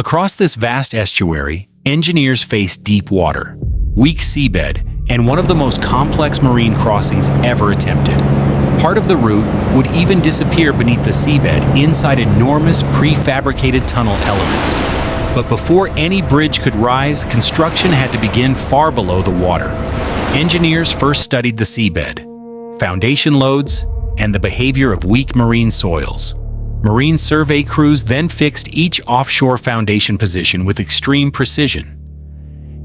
Across this vast estuary, engineers faced deep water, weak seabed, and one of the most complex marine crossings ever attempted. Part of the route would even disappear beneath the seabed inside enormous prefabricated tunnel elements. But before any bridge could rise, construction had to begin far below the water. Engineers first studied the seabed, foundation loads, and the behavior of weak marine soils. Marine survey crews then fixed each offshore foundation position with extreme precision.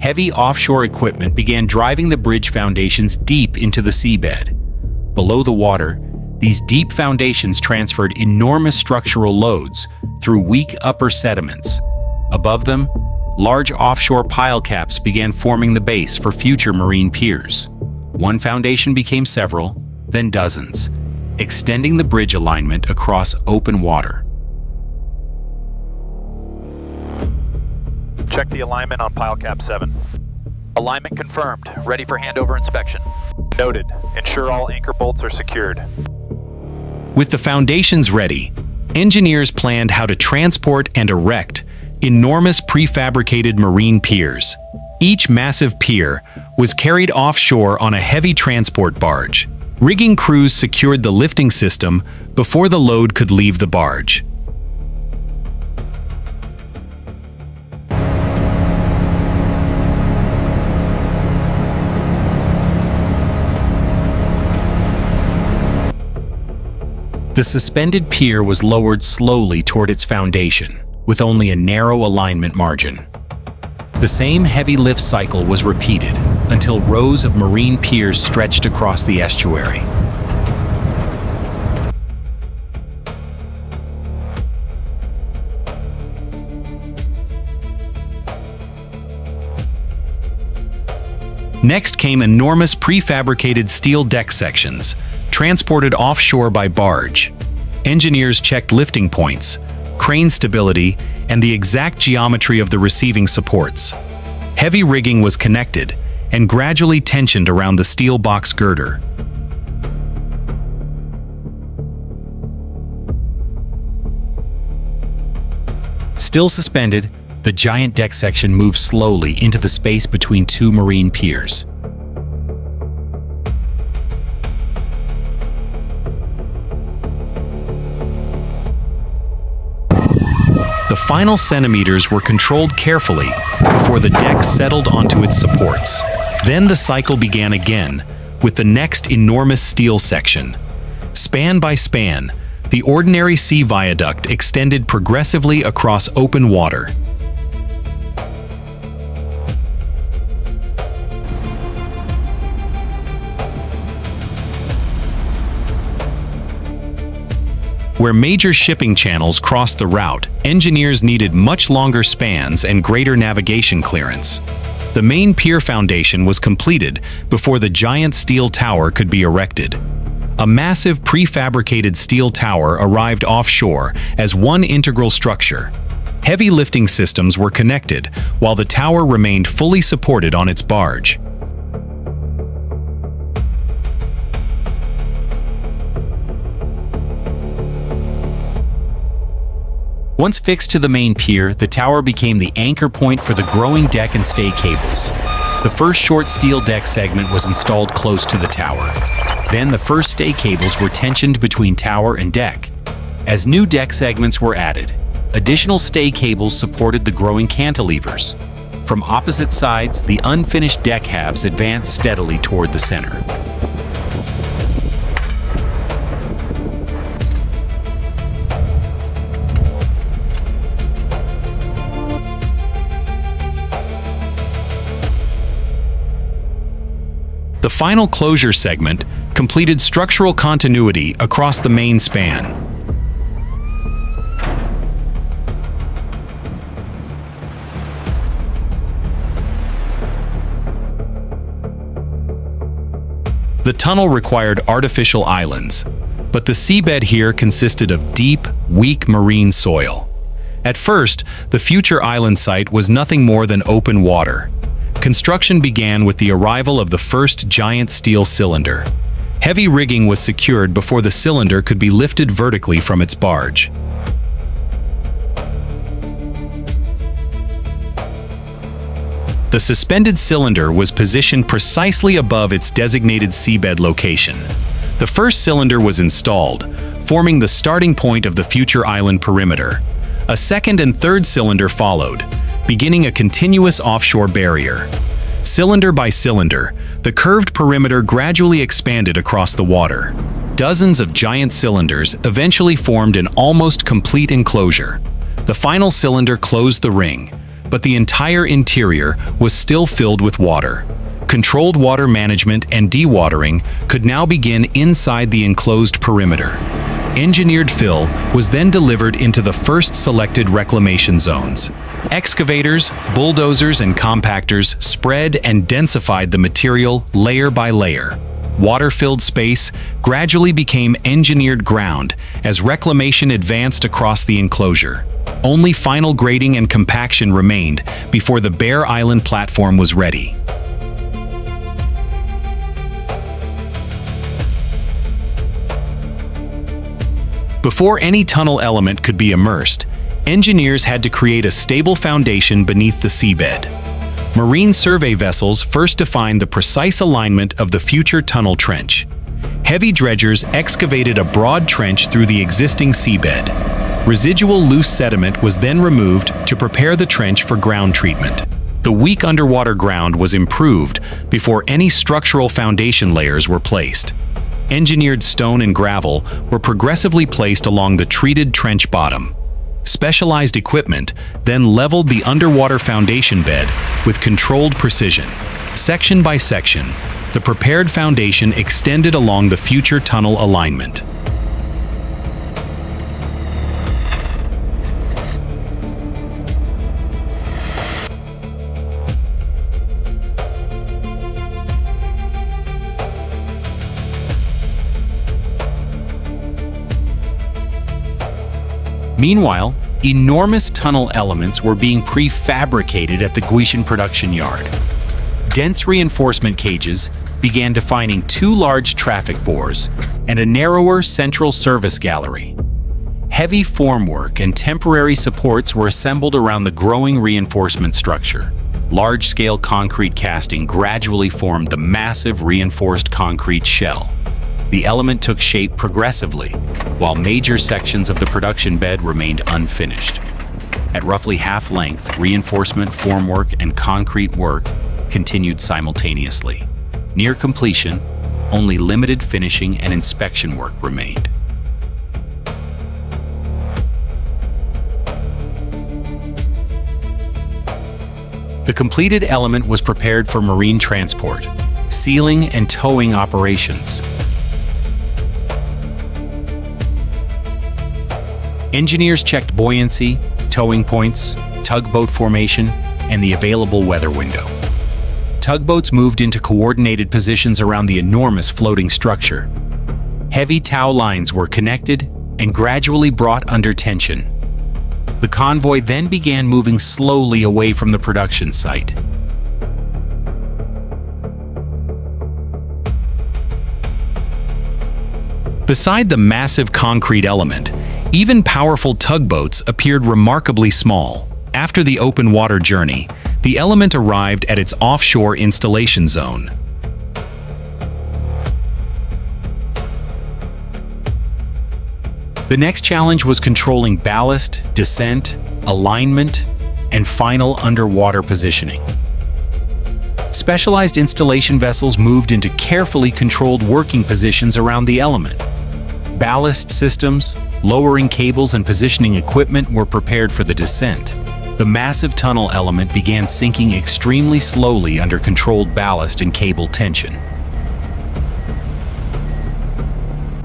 Heavy offshore equipment began driving the bridge foundations deep into the seabed. Below the water, these deep foundations transferred enormous structural loads through weak upper sediments. Above them, large offshore pile caps began forming the base for future marine piers. One foundation became several, then dozens, extending the bridge alignment across open water. Check the alignment on pile cap 7. Alignment confirmed. Ready for handover inspection. Noted. Ensure all anchor bolts are secured. With the foundations ready, engineers planned how to transport and erect enormous prefabricated marine piers. Each massive pier was carried offshore on a heavy transport barge. Rigging crews secured the lifting system before the load could leave the barge. The suspended pier was lowered slowly toward its foundation, with only a narrow alignment margin. The same heavy lift cycle was repeated until rows of marine piers stretched across the estuary. Next came enormous prefabricated steel deck sections, transported offshore by barge. Engineers checked lifting points, crane stability, and the exact geometry of the receiving supports. Heavy rigging was connected and gradually tensioned around the steel box girder. Still suspended, the giant deck section moved slowly into the space between two marine piers. The final centimeters were controlled carefully before the deck settled onto its supports. Then the cycle began again, with the next enormous steel section. Span by span, the ordinary sea viaduct extended progressively across open water. Where major shipping channels crossed the route, engineers needed much longer spans and greater navigation clearance. The main pier foundation was completed before the giant steel tower could be erected. A massive prefabricated steel tower arrived offshore as one integral structure. Heavy lifting systems were connected, while the tower remained fully supported on its barge. Once fixed to the main pier, the tower became the anchor point for the growing deck and stay cables. The first short steel deck segment was installed close to the tower. Then the first stay cables were tensioned between tower and deck. As new deck segments were added, additional stay cables supported the growing cantilevers. From opposite sides, the unfinished deck halves advanced steadily toward the center. The final closure segment completed structural continuity across the main span. The tunnel required artificial islands, but the seabed here consisted of deep, weak marine soil. At first, the future island site was nothing more than open water. Construction began with the arrival of the first giant steel cylinder. Heavy rigging was secured before the cylinder could be lifted vertically from its barge. The suspended cylinder was positioned precisely above its designated seabed location. The first cylinder was installed, forming the starting point of the future island perimeter. A second and third cylinder followed, beginning a continuous offshore barrier. Cylinder by cylinder, the curved perimeter gradually expanded across the water. Dozens of giant cylinders eventually formed an almost complete enclosure. The final cylinder closed the ring, but the entire interior was still filled with water. Controlled water management and dewatering could now begin inside the enclosed perimeter. Engineered fill was then delivered into the first selected reclamation zones. Excavators, bulldozers, and compactors spread and densified the material layer by layer. Water-filled space gradually became engineered ground as reclamation advanced across the enclosure. Only final grading and compaction remained before the bare island platform was ready. Before any tunnel element could be immersed, engineers had to create a stable foundation beneath the seabed. Marine survey vessels first defined the precise alignment of the future tunnel trench. Heavy dredgers excavated a broad trench through the existing seabed. Residual loose sediment was then removed to prepare the trench for ground treatment. The weak underwater ground was improved before any structural foundation layers were placed. Engineered stone and gravel were progressively placed along the treated trench bottom. Specialized equipment then leveled the underwater foundation bed with controlled precision. Section by section, the prepared foundation extended along the future tunnel alignment. Meanwhile, enormous tunnel elements were being prefabricated at the Guishan production yard. Dense reinforcement cages began defining two large traffic bores and a narrower central service gallery. Heavy formwork and temporary supports were assembled around the growing reinforcement structure. Large-scale concrete casting gradually formed the massive reinforced concrete shell. The element took shape progressively, while major sections of the production bed remained unfinished. At roughly half length, reinforcement, formwork, and concrete work continued simultaneously. Near completion, only limited finishing and inspection work remained. The completed element was prepared for marine transport, sealing and towing operations. Engineers checked buoyancy, towing points, tugboat formation, and the available weather window. Tugboats moved into coordinated positions around the enormous floating structure. Heavy tow lines were connected and gradually brought under tension. The convoy then began moving slowly away from the production site. Beside the massive concrete element, even powerful tugboats appeared remarkably small. After the open water journey, the element arrived at its offshore installation zone. The next challenge was controlling ballast, descent, alignment, and final underwater positioning. Specialized installation vessels moved into carefully controlled working positions around the element. Ballast systems, lowering cables, and positioning equipment were prepared for the descent. The massive tunnel element began sinking extremely slowly under controlled ballast and cable tension.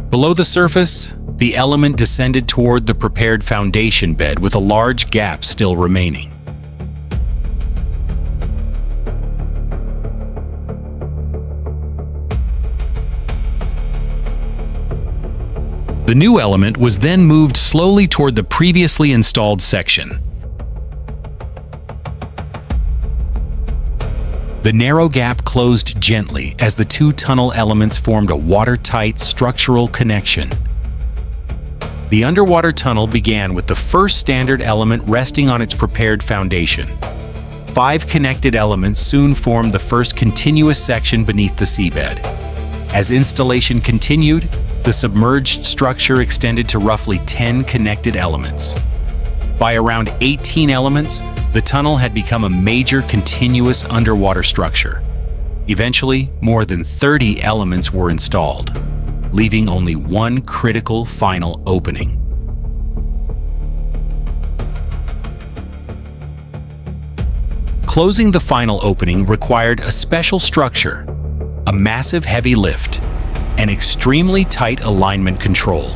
Below the surface, the element descended toward the prepared foundation bed with a large gap still remaining. The new element was then moved slowly toward the previously installed section. The narrow gap closed gently as the two tunnel elements formed a watertight structural connection. The underwater tunnel began with the first standard element resting on its prepared foundation. 5 connected elements soon formed the first continuous section beneath the seabed. As installation continued, the submerged structure extended to roughly 10 connected elements. By around 18 elements, the tunnel had become a major continuous underwater structure. Eventually, more than 30 elements were installed, leaving only one critical final opening. Closing the final opening required a special structure, a massive heavy lift, and extremely tight alignment control.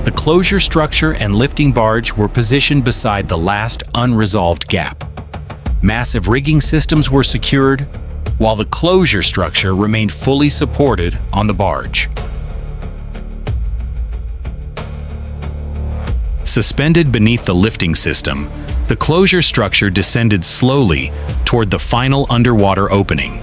The closure structure and lifting barge were positioned beside the last unresolved gap. Massive rigging systems were secured, while the closure structure remained fully supported on the barge. Suspended beneath the lifting system, the closure structure descended slowly toward the final underwater opening.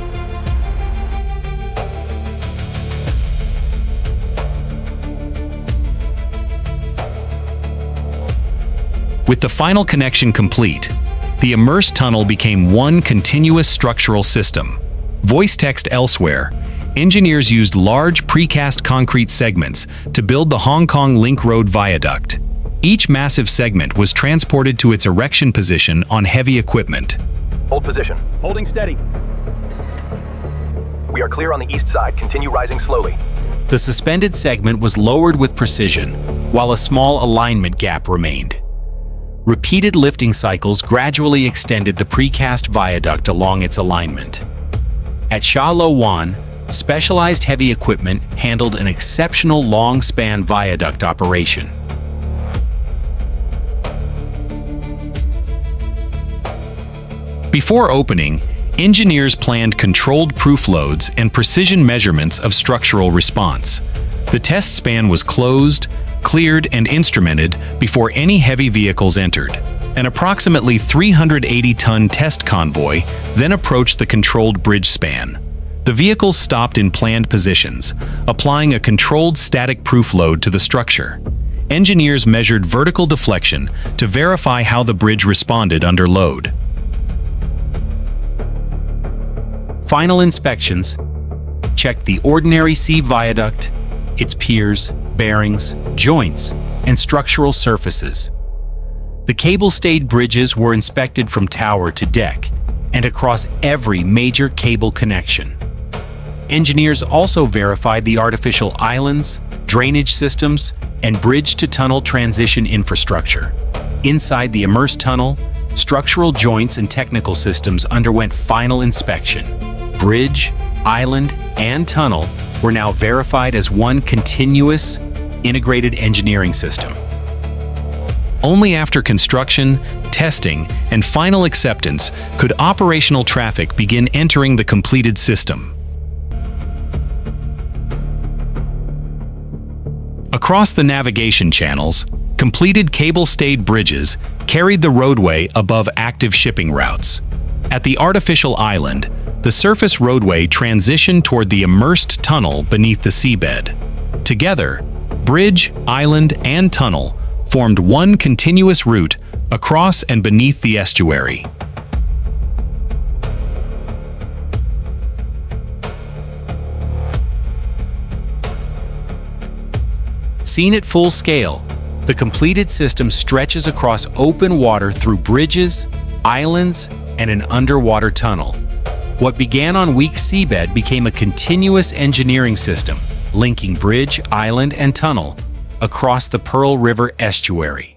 With the final connection complete, the immersed tunnel became one continuous structural system. Voice text elsewhere, engineers used large precast concrete segments to build the Hong Kong Link Road Viaduct. Each massive segment was transported to its erection position on heavy equipment. Hold position. Holding steady. We are clear on the east side. Continue rising slowly. The suspended segment was lowered with precision, while a small alignment gap remained. Repeated lifting cycles gradually extended the precast viaduct along its alignment. At Sha Lo Wan, specialized heavy equipment handled an exceptional long-span viaduct operation. Before opening, engineers planned controlled proof loads and precision measurements of structural response. The test span was closed, cleared, and instrumented before any heavy vehicles entered. An approximately 380-ton test convoy then approached the controlled bridge span. The vehicles stopped in planned positions, applying a controlled static proof load to the structure. Engineers measured vertical deflection to verify how the bridge responded under load. Final inspections checked the ordinary sea viaduct, its piers, bearings, joints, and structural surfaces. The cable-stayed bridges were inspected from tower to deck and across every major cable connection. Engineers also verified the artificial islands, drainage systems, and bridge-to-tunnel transition infrastructure. Inside the immersed tunnel, structural joints and technical systems underwent final inspection. Bridge, island, and tunnel were now verified as one continuous, integrated engineering system. Only after construction, testing, and final acceptance could operational traffic begin entering the completed system. Across the navigation channels, completed cable-stayed bridges carried the roadway above active shipping routes. At the artificial island, the surface roadway transitioned toward the immersed tunnel beneath the seabed. Together, bridge, island, and tunnel formed one continuous route across and beneath the estuary. Seen at full scale, the completed system stretches across open water through bridges, islands, and an underwater tunnel. What began on weak seabed became a continuous engineering system linking bridge, island, and tunnel across the Pearl River Estuary.